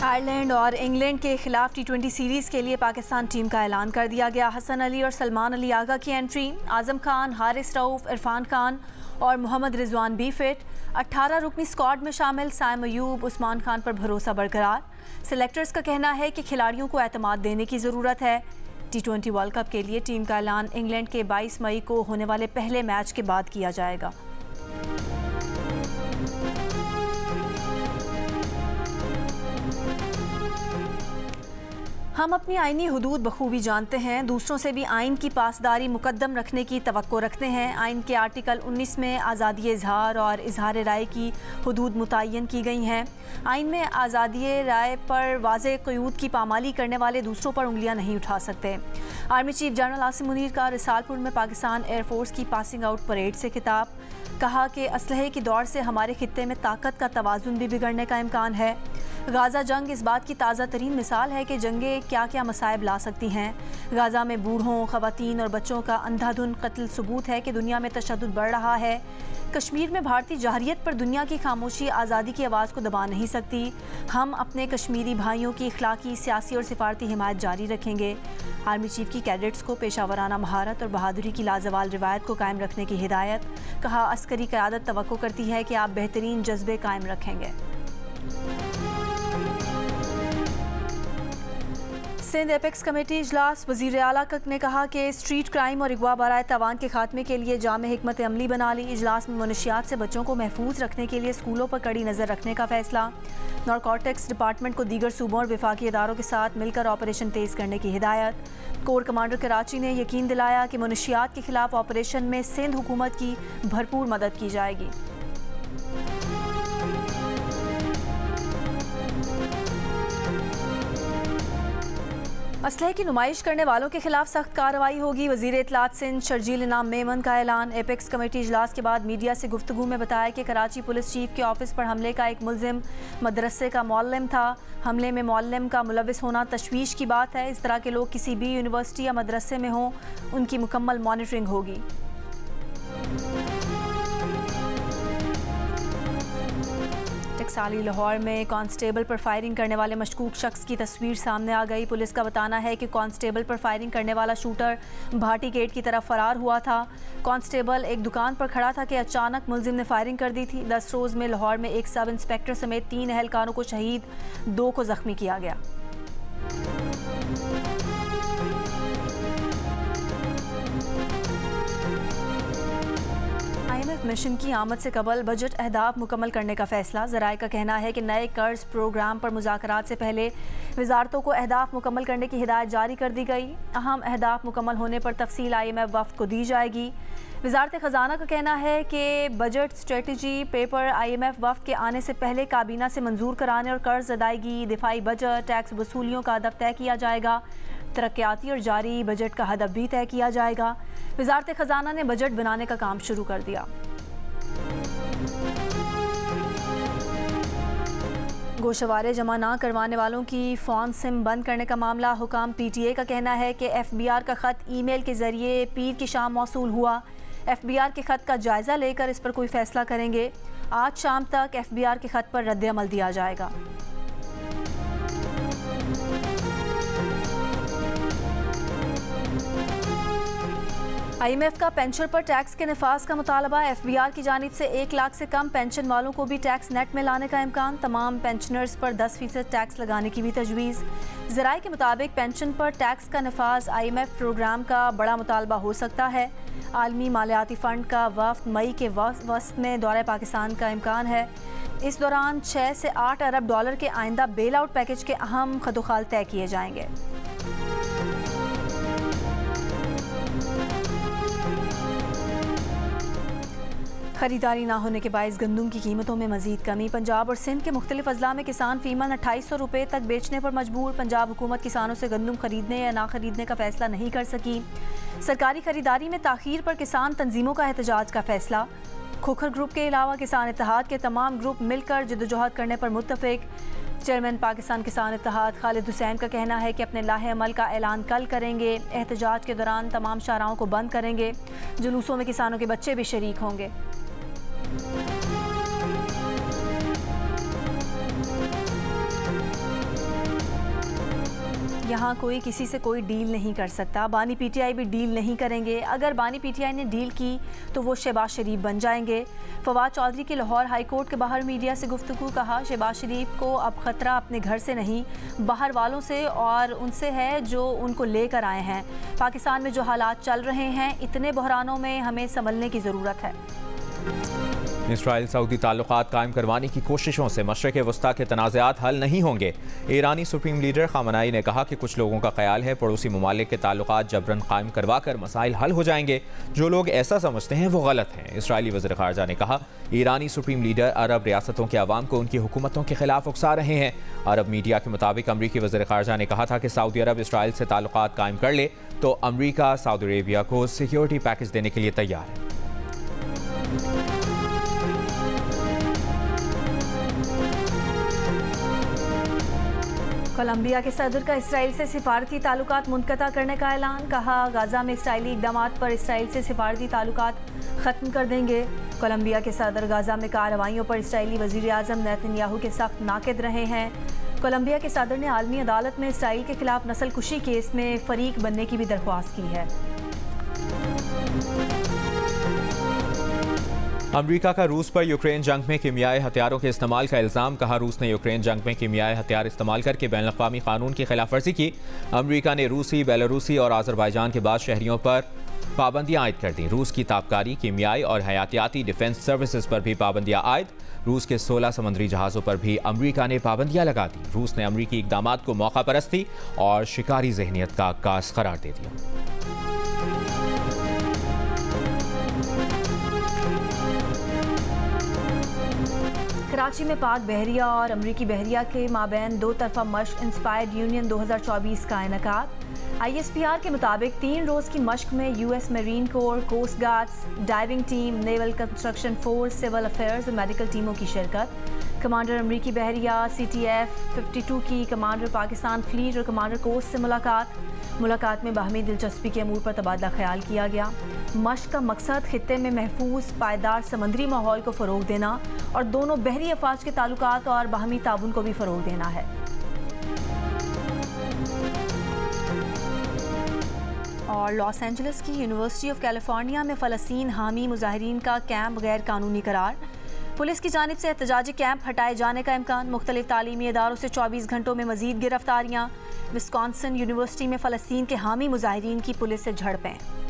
Ireland और England के खिलाफ T20 सीरीज़ के लिए पाकिस्तान टीम का ऐलान कर दिया गया। हसन अली और सलमान अली आगा की एंट्री, आजम खान, हारिस रऊफ, इरफान खान और मोहम्मद रिजवान भी फिट। 18 रुकनी स्क्वाड में शामिल साइम अयूब, उस्मान खान पर भरोसा बरकरार। सिलेक्टर्स का कहना है कि खिलाड़ियों को एतमाद देने की ज़रूरत है। T20 वर्ल्ड कप के लिए टीम का ऐलान इंग्लैंड के 22 मई को होने वाले पहले मैच के बाद किया जाएगा। हम अपनी आईनी हुदूद बखूबी जानते हैं, दूसरों से भी आइन की पासदारी मुकद्दम रखने की तवक्को रखते हैं। आइन के आर्टिकल 19 में आज़ादी इजहार और इजहार राय की हुदूद मुतय्यन की गई हैं। आइन में आज़ादी राय पर वाज़ेह क़यूद की पामाली करने वाले दूसरों पर उंगलियां नहीं उठा सकते। Army chief general Asim Munir का रिसालपुर में पाकिस्तान एयरफोर्स की पासिंग आउट परेड से खिताब, कहा कि असलहे की दौड़ से हमारे खित्ते में ताकत का तवाज़ुन भी बिगड़ने का इम्कान है। गाज़ा जंग इस बात की ताज़ा तरीन मिसाल है कि जंगें क्या क्या मसाइब ला सकती हैं। गाज़ा में बूढ़ों, ख़वातीन और बच्चों का अंधाधुन कत्ल सबूत है कि दुनिया में तशद्दुद बढ़ रहा है। कश्मीर में भारतीय जहरियत पर दुनिया की खामोशी आज़ादी की आवाज़ को दबा नहीं सकती। हम अपने कश्मीरी भाइयों की इखलाकी, सियासी और सिफारती हिमायत जारी रखेंगे। आर्मी चीफ की कैडेट्स को पेशावराना महारत और बहादुरी की लाजवाल रिवायत को कायम रखने की हिदायत, कहा अस्करी क़यादत तवक्को करती है कि आप बेहतरीन जज्बे कायम रखेंगे। सिंध एपेक्स कमेटी इजलास, वज़ीर आला ने कहा कि स्ट्रीट क्राइम और अगवा बराए तावान के खात्मे के लिए जामे हिकमत अमली बना ली। इजलास में मनशियात से बच्चों को महफूज रखने के लिए स्कूलों पर कड़ी नज़र रखने का फैसला। नारकोटिक्स डिपार्टमेंट को दीगर सूबों और विफाकी इदारों के साथ मिलकर ऑपरेशन तेज़ करने की हिदायत। कोर कमांडर कराची ने यकीन दिलाया कि मनशियात के खिलाफ ऑपरेशन में सिंध हुकूमत की भरपूर मदद की जाएगी। असलहे की नुमाइश करने वालों के खिलाफ सख्त कार्रवाई होगी। वज़ीर इत्तलात सिंध शर्जील इनाम मेमन का ऐलान। एपेक्स कमेटी इजलास के बाद मीडिया से गुफ्तगू में बताया कि कराची पुलिस चीफ के ऑफिस पर हमले का एक मुल्जिम मदरसे का मौल्लिम था। हमले में मौल्लिम का मुलविस होना तशवीश की बात है। इस तरह के लोग किसी भी यूनिवर्सिटी या मदरसे में हों, उनकी मुकम्मल मॉनिटरिंग होगी। टकसाली लाहौर में कांस्टेबल पर फायरिंग करने वाले मशकूक शख्स की तस्वीर सामने आ गई। पुलिस का बताना है कि कांस्टेबल पर फायरिंग करने वाला शूटर भाटी गेट की तरफ फरार हुआ था। कांस्टेबल एक दुकान पर खड़ा था कि अचानक मुलजिम ने फायरिंग कर दी थी। 10 रोज़ में लाहौर में एक सब इंस्पेक्टर समेत 3 एहलकारों को शहीद, 2 को जख्मी किया गया। IMF मिशन की आमद से कबल बजट अहदाफ मुकम्मल करने का फैसला। ज़राए का कहना है कि नए कर्ज प्रोग्राम पर मुज़ाकरात से पहले वजारतों को अहदाफ मुकम्मल करने की हिदायत जारी कर दी गई। अहम अहदाफ मुकम्मल होने पर तफसील IMF वफ़द को दी जाएगी। वजारत ख़जाना का कहना है कि बजट स्ट्रेटजी पेपर IMF वफ़द के आने से पहले काबीना से मंजूर कराने और कर्ज अदायगी, दिफाई बजट, टैक्स वसूलियों का हदफ तय किया जाएगा। तरक्याती और जारी बजट का हदफ भी तय किया जाएगा। वजारत ख़जाना ने बजट बनाने का काम शुरू कर दिया। गोशवारे जमा ना करवाने वालों की फ़ोन सिम बंद करने का मामला। हुकाम PTA का कहना है कि FBR का ख़त ईमेल के ज़रिए पीर की शाम मौसूल हुआ। FBR के ख़त का जायज़ा लेकर इस पर कोई फ़ैसला करेंगे। आज शाम तक FBR के ख़त पर रद्द अमल दिया जाएगा। IMF का पेंशन पर टैक्स के निफाज का मुतालबा। FBR की जानिब से 1 लाख से कम पेंशन वालों को भी टैक्स नेट में लाने का इम्कान। तमाम पेंशनर्स पर 10% टैक्स लगाने की भी तजवीज़। ज़राए के मुताबिक पेंशन पर टैक्स का निफाज IMF प्रोग्राम का बड़ा मुतालबा हो सकता है। आलमी मालियाती फ़ंड का वफ़द मई के वस्त में दौरे पाकिस्तान का इम्कान है। इस दौरान 6 से 8 अरब डॉलर के आइंदा बेल आउट पैकेज के अहम खदोखाल तय किए जाएंगे। खरीदारी ना होने के बायस गंदम की कीमतों में मजीद कमी। पंजाब और सिंध के मुख्तलिफ अजला में किसान फीमन 2800 रुपये तक बेचने पर मजबूर। पंजाब हुकूमत किसानों से गंदम खरीदने या ना खरीदने का फैसला नहीं कर सकी। सरकारी खरीदारी में ताखीर पर किसान तंजीमों का एहतजाज का फैसला। खोखर ग्रुप के अलावा किसान इत्तेहाद के तमाम ग्रुप मिलकर जद्दोजहद करने पर मुत्तफिक। चेयरमैन पाकिस्तान किसान इत्तेहाद खालिद हुसैन का कहना है कि अपने लाहे अमल का ऐलान कल करेंगे। एहतजाज के दौरान तमाम शाहराहों को बंद करेंगे। जुलूसों में किसानों के बच्चे भी शरीक होंगे। यहाँ कोई किसी से कोई डील नहीं कर सकता। बानी पीटीआई भी डील नहीं करेंगे। अगर बानी पीटीआई ने डील की तो वो शहबाज शरीफ बन जाएंगे। फवाद चौधरी की लाहौर हाई कोर्ट के बाहर मीडिया से गुफ्तगू। कहा, शहबाज शरीफ को अब ख़तरा अपने घर से नहीं, बाहर वालों से और उनसे है जो उनको लेकर आए हैं। पाकिस्तान में जो हालात चल रहे हैं, इतने बहरानों में हमें संभलने की ज़रूरत है। इसराइल सऊदी ताल्लुकात कायम करवाने की कोशिशों से मशरिक़ वस्ता के तनाज़ात हल नहीं होंगे। ईरानी सुप्रीम लीडर ख़ामेनी ने कहा कि कुछ लोगों का ख्याल है पड़ोसी ममालिक के ताल्लुकात जबरन कायम करवा कर मसाइल हल हो जाएंगे। जो लोग ऐसा समझते हैं वो गलत हैं। इसराइली वज़ीर ख़ारजा ने कहा, ईरानी सुप्रीम लीडर अरब रियासतों के अवाम को उनकी हुकूमतों के खिलाफ उकसा रहे हैं। अरब मीडिया के मुताबिक अमरीकी वज़ीर ख़ारजा ने कहा था कि सऊदी अरब इसराइल से ताल्लुकात कायम कर ले तो अमरीका सऊदी अरेबिया को सिक्योरिटी पैकेज देने के लिए तैयार है। कोलंबिया के सदर का इसराइल से सिफारती ताल्लुकात मुनक़ता करने का ऐलान। कहा, गाज़ा में इसराइली इक़दामात पर इसराइल से सिफारती ताल्लुकात ख़त्म कर देंगे। कोलंबिया के सदर गाज़ा में कार्रवाइयों पर इसराइली वज़ीर आज़म नेतन्याहू के सख्त नाक़िद रहे हैं। कोलंबिया के सदर ने आलमी अदालत में इसराइल के खिलाफ नस्ल कुशी केस में फ़रीक बनने की भी दरख्वास्त की है। अमरीका का रूस पर यूक्रेन जंग में कीमियाई हथियारों के इस्तेमाल का इल्ज़ाम। कहा, रूस ने यूक्रेन जंग में कीमियाई हथियार इस्तेमाल करके बैन अक़वामी कानून की खिलाफ वर्जी की। अमरीका ने रूसी, बेलारूसी और आज़रबाईजान के बाद शहरियों पर पाबंदियां आयद कर दी। रूस की ताबकारी, कीमियाई और हयातियाती डिफेंस सर्विसेज पर भी पाबंदियां आयद। रूस के 16 समुद्री जहाज़ों पर भी अमरीका ने पाबंदियां लगा दी। रूस ने अमरीकी इक़दामात को मौका परस्ती और शिकारी जहनीत का अक्कास करार दे दिया। कराची में पाक बहरिया और अमरीकी बहरिया के माबैन दो तरफा मश्क इंस्पायर्ड यूनियन 2024 का इनेकाद। ISPR के मुताबिक 3 रोज़ की मश्क में US marine corps, coast guards, diving team, naval construction force, civil affairs और मेडिकल टीमों की शिरकत। कमांडर अमरीकी बहरिया CTF 52 की कमांडर पाकिस्तान फ्लीट और कमांडर कोस्ट से मुलाकात में बाहमी दिलचस्पी के अमूर पर तबादला ख्याल किया गया। मश्क का मकसद खित्ते में महफूज पायदार समंदरी माहौल को फ़रोग देना और दोनों बहरी अफवाज के ताल्लुकात और बाहमी ताउन को भी फ़रोग देना है। और लॉस एंजलिस की यूनिवर्सिटी ऑफ कैलिफोर्निया में फ़लस्तीन हामी मुजाहिरीन का कैंप गैर कानूनी करार। पुलिस की जानिब से एहतजाजी कैंप हटाए जाने का इम्कान। मुख्तलिफ तालीमी इदारों से 24 घंटों में मज़ीद गिरफ्तारियाँ। विस्कॉन्सिन यूनिवर्सिटी में फ़लस्तीन के हामी मुजाहिरीन की पुलिस से झड़पें।